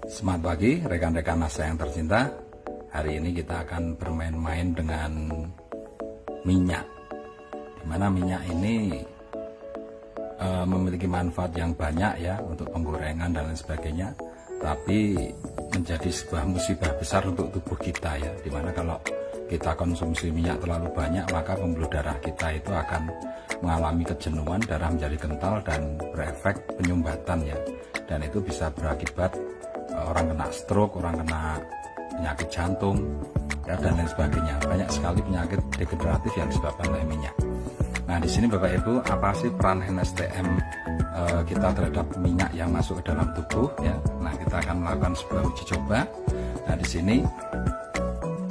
Selamat pagi rekan-rekan NASA yang tercinta. Hari ini kita akan bermain-main dengan minyak, dimana minyak ini memiliki manfaat yang banyak ya untuk penggorengan dan lain sebagainya, tapi menjadi sebuah musibah besar untuk tubuh kita ya, dimana kalau kita konsumsi minyak terlalu banyak maka pembuluh darah kita itu akan mengalami kejenuhan, darah menjadi kental dan berefek penyumbatan ya, dan itu bisa berakibat orang kena stroke, orang kena penyakit jantung ya, dan lain sebagainya. Banyak sekali penyakit degeneratif yang disebabkan oleh minyak. Nah, di sini Bapak Ibu, apa sih peran NSTM kita terhadap minyak yang masuk ke dalam tubuh ya? Nah, kita akan melakukan sebuah uji coba. Nah, di sini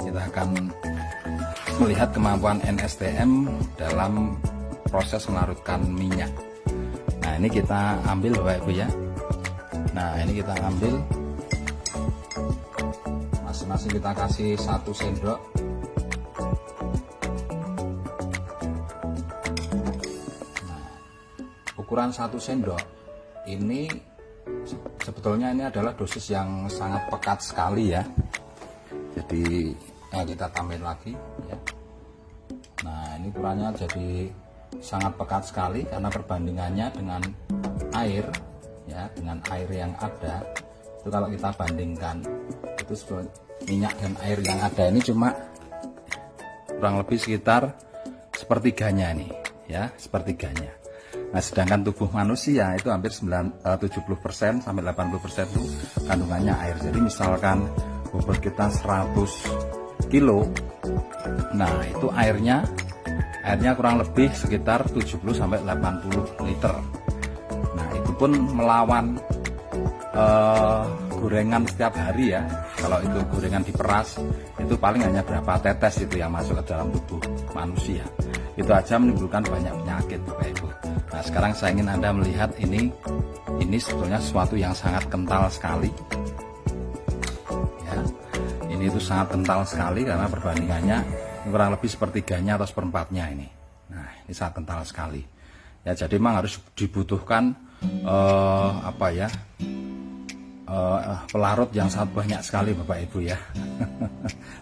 kita akan melihat kemampuan NSTM dalam proses melarutkan minyak. Nah, ini kita ambil Bapak Ibu ya. Nah, ini kita ambil, masing-masing kita kasih 1 sendok. Nah, ukuran 1 sendok ini sebetulnya ini adalah dosis yang sangat pekat sekali ya. Jadi kita tambahin lagi ya. Nah, ini ukurannya jadi sangat pekat sekali karena perbandingannya dengan air ya, dengan air yang ada itu kalau kita bandingkan itu minyak dan air yang ada ini cuma kurang lebih sekitar sepertiganya ini ya, sepertiganya. Nah, sedangkan tubuh manusia itu hampir 70% sampai 80% itu kandungannya air. Jadi misalkan bobot kita 100 kilo, nah itu airnya kurang lebih sekitar 70 sampai 80 liter. Nah, itu pun melawan gorengan setiap hari ya. Kalau itu gorengan diperas itu paling hanya berapa tetes itu yang masuk ke dalam tubuh manusia. Itu aja menimbulkan banyak penyakit Bapak Ibu. Nah, sekarang saya ingin Anda melihat ini sebetulnya sesuatu yang sangat kental sekali ya. Ini itu sangat kental sekali karena perbandingannya kurang lebih sepertiganya atau seperempatnya ini. Nah, ini sangat kental sekali ya. Jadi memang harus dibutuhkan pelarut yang sangat banyak sekali Bapak Ibu ya.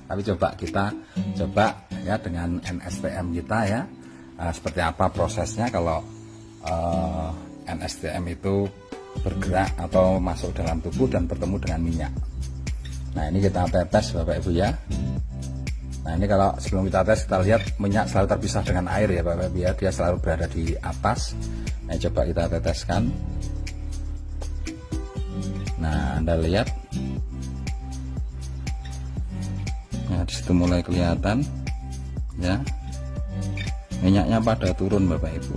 Tapi kita coba ya dengan NSTM kita ya, seperti apa prosesnya kalau NSTM itu bergerak atau masuk dalam tubuh dan bertemu dengan minyak. Nah, ini kita tetes Bapak Ibu ya. Nah, ini kalau sebelum kita tes kita lihat minyak selalu terpisah dengan air ya Bapak Ibu ya, dia selalu berada di atas. Nah, coba kita teteskan. Nah, Anda lihat, nah disitu mulai kelihatan ya, minyaknya pada turun Bapak Ibu.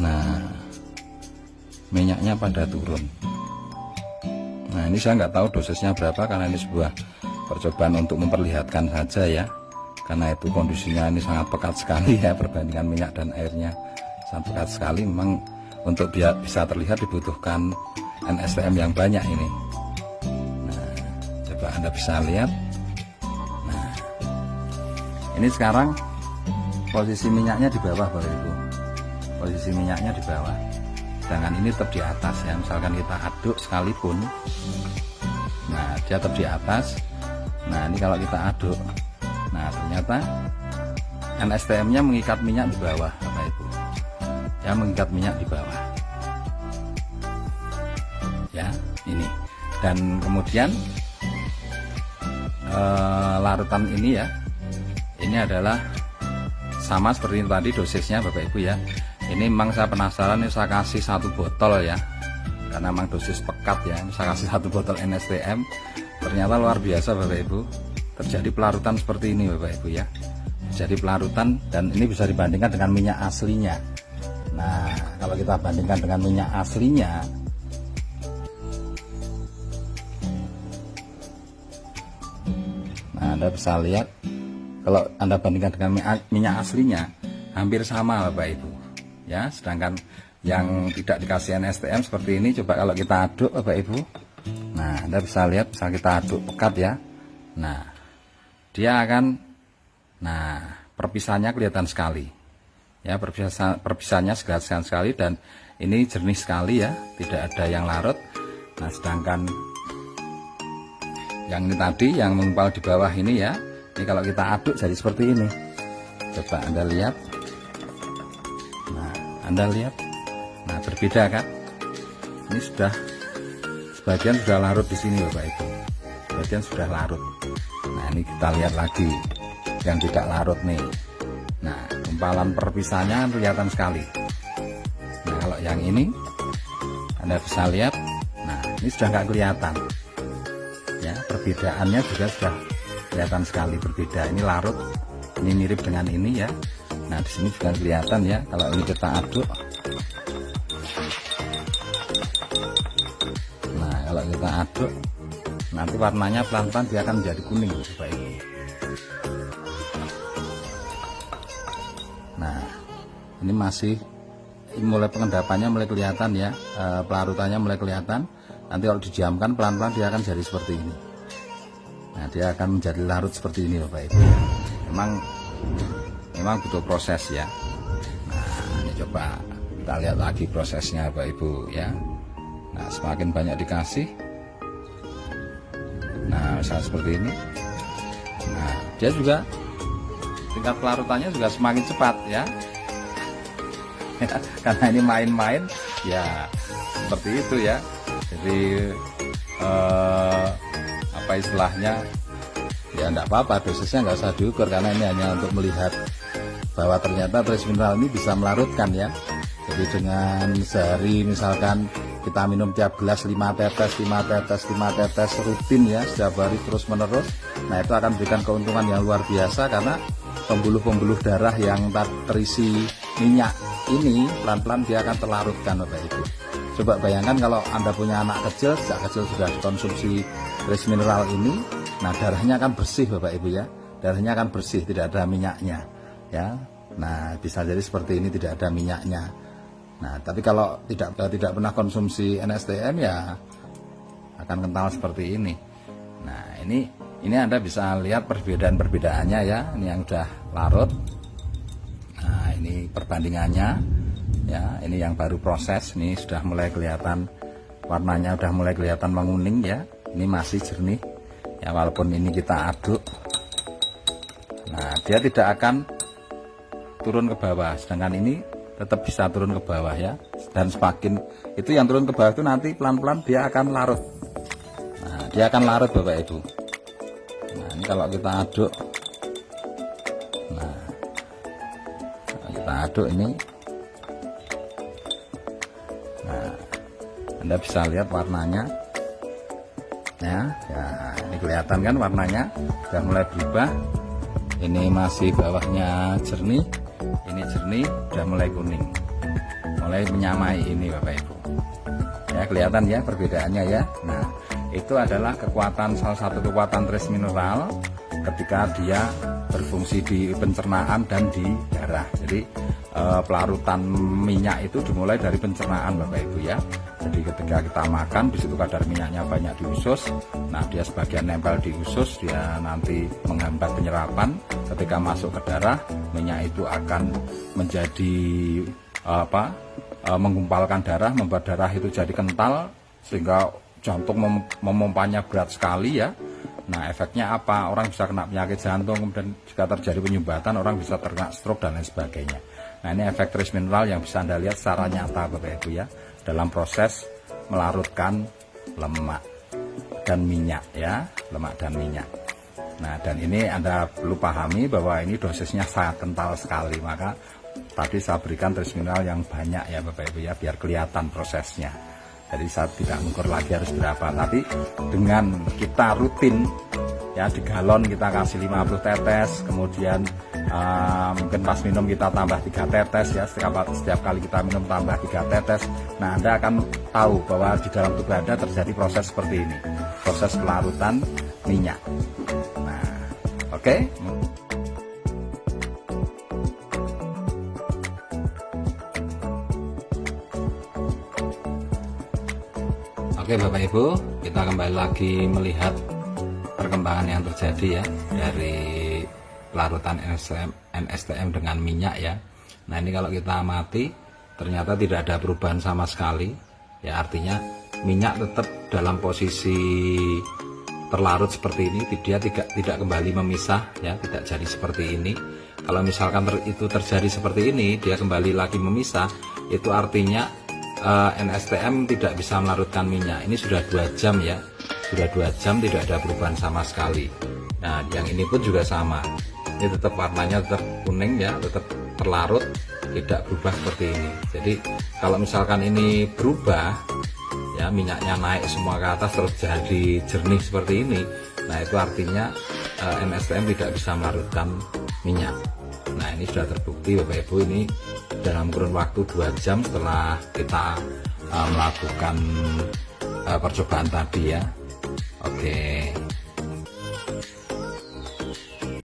Nah, minyaknya pada turun. Nah, ini saya nggak tahu dosisnya berapa karena ini sebuah percobaan untuk memperlihatkan saja ya, karena itu kondisinya ini sangat pekat sekali ya, perbandingan minyak dan airnya sangat pekat sekali. Memang untuk biar bisa terlihat dibutuhkan NSTM yang banyak ini. Nah, coba Anda bisa lihat. Nah, ini sekarang posisi minyaknya di bawah Bapak Ibu. Posisi minyaknya di bawah, sedangkan ini tetap di atas ya. Misalkan kita aduk sekalipun, nah dia tetap di atas. Nah, ini kalau kita aduk, nah ternyata NSTM nya mengikat minyak di bawah Bapak Ibu ya, mengikat minyak di bawah ya, ini. Dan kemudian larutan ini ya, ini adalah sama seperti tadi dosisnya Bapak Ibu ya. Ini memang saya penasaran, ini saya kasih 1 botol ya, karena memang dosis pekat ya. Saya kasih 1 botol NSTM, ternyata luar biasa Bapak Ibu, terjadi pelarutan seperti ini Bapak Ibu ya. Jadi pelarutan, dan ini bisa dibandingkan dengan minyak aslinya. Nah, kalau kita bandingkan dengan minyak aslinya, nah Anda bisa lihat, kalau Anda bandingkan dengan minyak aslinya hampir sama Bapak Ibu ya. Sedangkan yang tidak dikasih NSTM seperti ini, coba kalau kita aduk Bapak Ibu, nah Anda bisa lihat, bisa kita aduk pekat ya. Nah, dia akan, nah perpisahannya kelihatan sekali ya, perpisahannya kelihatan sekali, dan ini jernih sekali ya, tidak ada yang larut. Nah sedangkan yang ini tadi yang menggumpal di bawah ini ya, ini kalau kita aduk jadi seperti ini. Coba Anda lihat. Nah Anda lihat, nah berbeda kan? Ini sudah sebagian sudah larut di sini Bapak Ibu, sebagian sudah larut. Nah ini kita lihat lagi yang tidak larut nih. Nah gumpalan perpisahannya kan kelihatan sekali. Nah kalau yang ini Anda bisa lihat, nah ini sudah nggak kelihatan ya, perbedaannya juga sudah kelihatan sekali berbeda. Ini larut, ini mirip dengan ini ya. Nah di sini juga kelihatan ya, kalau ini kita aduk. Nah kalau kita aduk nanti warnanya pelan-pelan dia akan menjadi kuning Bapak Ibu. Nah ini masih mulai pengendapannya mulai kelihatan ya, pelarutannya mulai kelihatan. Nanti kalau didiamkan pelan-pelan dia akan jadi seperti ini. Nah dia akan menjadi larut seperti ini Bapak Ibu. Memang butuh proses ya. Nah ini coba kita lihat lagi prosesnya Bapak Ibu ya. Nah semakin banyak dikasih, nah misalnya seperti ini, nah dia juga tingkat pelarutannya juga semakin cepat ya. Karena ini main-main ya, seperti itu ya. Jadi apa istilahnya ya, enggak apa-apa, dosisnya nggak usah diukur karena ini hanya untuk melihat bahwa ternyata trace mineral ini bisa melarutkan ya. Jadi dengan sehari misalkan kita minum tiap gelas 5 tetes rutin ya, setiap hari terus menerus, nah itu akan memberikan keuntungan yang luar biasa karena pembuluh-pembuluh darah yang terisi minyak ini pelan-pelan dia akan terlarutkan Bapak Ibu. Coba bayangkan kalau Anda punya anak kecil, sejak kecil sudah dikonsumsi trace mineral ini, nah darahnya akan bersih Bapak Ibu ya, darahnya akan bersih, tidak ada minyaknya ya. Nah bisa jadi seperti ini, tidak ada minyaknya. Nah tapi kalau tidak pernah konsumsi NSTM ya akan kental seperti ini. Nah ini Anda bisa lihat perbedaan-perbedaannya ya. Ini yang udah larut, nah ini perbandingannya ya. Ini yang baru proses, ini sudah mulai kelihatan warnanya, udah mulai kelihatan menguning ya. Ini masih jernih ya, walaupun ini kita aduk. Nah dia tidak akan turun ke bawah, sedangkan ini tetap bisa turun ke bawah ya. Dan semakin itu yang turun ke bawah itu nanti pelan-pelan dia akan larut. Nah dia akan larut Bapak Ibu. Nah ini kalau kita aduk, nah kita aduk ini, nah Anda bisa lihat warnanya ya, ini kelihatan kan warnanya sudah mulai berubah. Ini masih bawahnya jernih, ini jernih, sudah mulai kuning, mulai menyamai ini Bapak Ibu ya, kelihatan ya perbedaannya ya. Nah itu adalah salah satu kekuatan trace mineral ketika dia berfungsi di pencernaan dan di darah. Jadi pelarutan minyak itu dimulai dari pencernaan Bapak Ibu ya. Jadi ketika kita makan, di situ kadar minyaknya banyak di usus. Nah dia sebagian nempel di usus, dia nanti menghambat penyerapan. Ketika masuk ke darah, minyak itu akan menjadi menggumpalkan darah, membuat darah itu jadi kental sehingga jantung memompanya berat sekali ya. Nah efeknya apa? Orang bisa kena penyakit jantung, kemudian jika terjadi penyumbatan orang bisa terkena stroke dan lain sebagainya. Nah ini efek trace mineral yang bisa Anda lihat secara nyata Bapak Ibu ya, dalam proses melarutkan lemak dan minyak ya, lemak dan minyak. Nah dan ini Anda perlu pahami bahwa ini dosisnya sangat kental sekali, maka tadi saya berikan trace mineral yang banyak ya Bapak Ibu ya, biar kelihatan prosesnya. Jadi saya tidak mengukur lagi harus berapa, tapi dengan kita rutin ya, di galon kita kasih 50 tetes, kemudian mungkin pas minum kita tambah 3 tetes ya, setiap kali kita minum tambah 3 tetes. Nah Anda akan tahu bahwa di dalam tubuh Anda terjadi proses seperti ini, proses pelarutan minyak. Nah oke. Oke Bapak Ibu, kita kembali lagi melihat perkembangan yang terjadi ya dari pelarutan NSTM dengan minyak ya. Nah ini kalau kita amati, ternyata tidak ada perubahan sama sekali. Ya, artinya minyak tetap dalam posisi terlarut seperti ini, dia tidak kembali memisah, ya, tidak jadi seperti ini. Kalau misalkan itu terjadi seperti ini, dia kembali lagi memisah, itu artinya NSTM tidak bisa melarutkan minyak. Ini sudah 2 jam ya, sudah 2 jam tidak ada perubahan sama sekali. Nah, yang ini pun juga sama, ini tetap warnanya tetap kuning ya, tetap terlarut, tidak berubah seperti ini. Jadi kalau misalkan ini berubah, ya, minyaknya naik semua ke atas terus jadi jernih seperti ini, nah itu artinya NSTM tidak bisa melarutkan minyak. Nah, ini sudah terbukti Bapak Ibu, ini dalam kurun waktu 2 jam setelah kita melakukan percobaan tadi ya. Oke.